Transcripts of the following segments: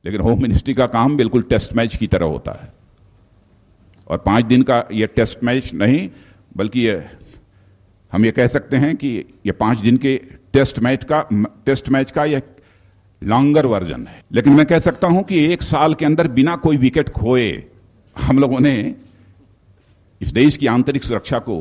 लेकिन home ministry का काम बिल्कुल टेस्ट मैच की तरह होता है, और 5 दिन का ये टेस्ट मैच नहीं, बल्कि हम ये कह सकते हैं कि ये 5 दिन के टेस्ट मैच का ये लॉन्गर वर्जन है। लेकिन मैं कह सकता हूं कि 1 साल के अंदर बिना कोई विकेट खोए हम लोगों ने इस देश की आंतरिक सुरक्षा को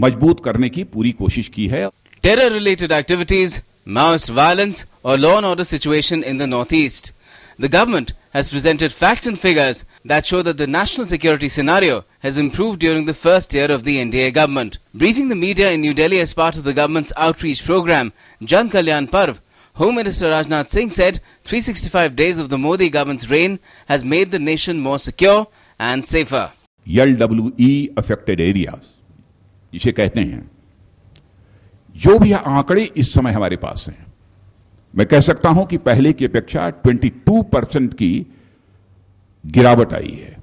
मजबूत करने की पूरी कोशिश की है। Terror related activities, Maoist violence or law and order situation in the northeast. The government has presented facts and figures that show that the national security scenario has improved during the first year of the NDA government. Briefing the media in New Delhi as part of the government's outreach program, Jan Kalyan Parv, Home Minister Rajnath Singh said 365 days of the Modi government's reign has made the nation more secure and safer. LWE affected areas, इसे कहते हैं, जो भी आंकड़े इस समय हमारे पास हैं, मैं कह सकता हूं कि पहले की अपेक्षा 22% की गिरावट आई है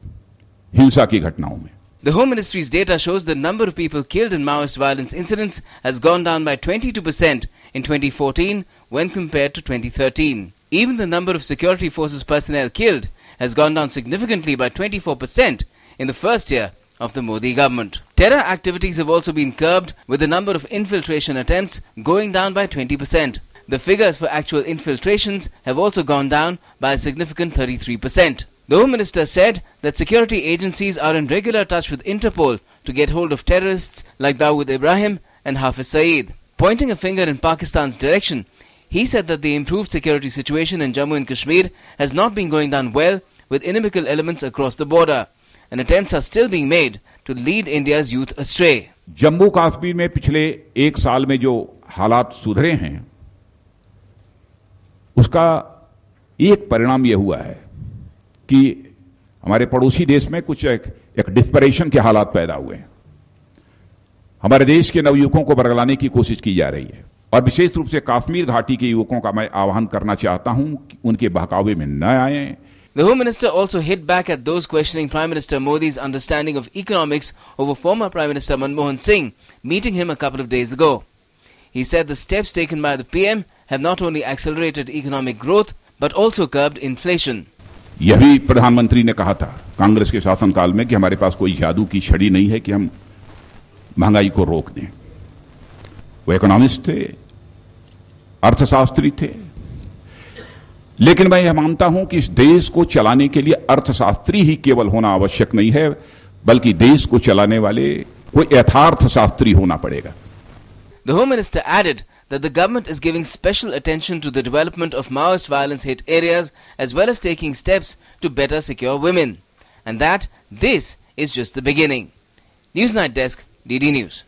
हिंसा की घटनाओं में। The Home Ministry's data shows the number of people killed in Maoist violence incidents has gone down by 22% in 2014 when compared to 2013. Even the number of security forces personnel killed has gone down significantly by 24% in the first year of the Modi government. Terror activities have also been curbed, with the number of infiltration attempts going down by 20%. The figures for actual infiltrations have also gone down by a significant 33%. The Home Minister said that security agencies are in regular touch with Interpol to get hold of terrorists like Dawood Ibrahim and Hafiz Saeed. Pointing a finger in Pakistan's direction, he said that the improved security situation in Jammu and Kashmir has not been going down well, with inimical elements across the border, and attempts are still being made to lead India's youth astray. Jammu Kashmir में पिछले 1 साल में जो हालात सुधरे हैं, उसका एक परिणाम यह हुआ है कि हमारे पड़ोसी देश में कुछ एक डिस्परेशन के हालात पैदा हुए हैं। हमारे देश के नवयुवकों को बरगलाने की कोशिश की जा रही है, और विशेष रूप से कश्मीर घाटी के युवकों का मैं आह्वान करना चाहता हूं कि उनके बहकावे में न आए। The Home Minister also hit back at those questioning Prime Minister Modi's understanding of economics over former Prime Minister Manmohan Singh meeting him a couple of days ago. He said the steps taken by the PM have not only accelerated economic growth but also curbed inflation. यह भी प्रधानमंत्री ने कहा था कांग्रेस के शासनकाल में कि हमारे पास कोई जादू की छड़ी नहीं है कि हम महंगाई को रोक दें। वो इकोनॉमिस्ट थे, अर्थशास्त्री थे, लेकिन मैं यह मानता हूं कि इस देश को चलाने के लिए अर्थशास्त्री ही केवल होना आवश्यक नहीं है, बल्कि देश को चलाने वाले कोई यथार्थशास्त्री होना पड़ेगा। The Home Minister added that the government is giving special attention to the development of Maoist violence hit areas as well as taking steps to better secure women, and that this is just the beginning. Newsnight Desk, DD News.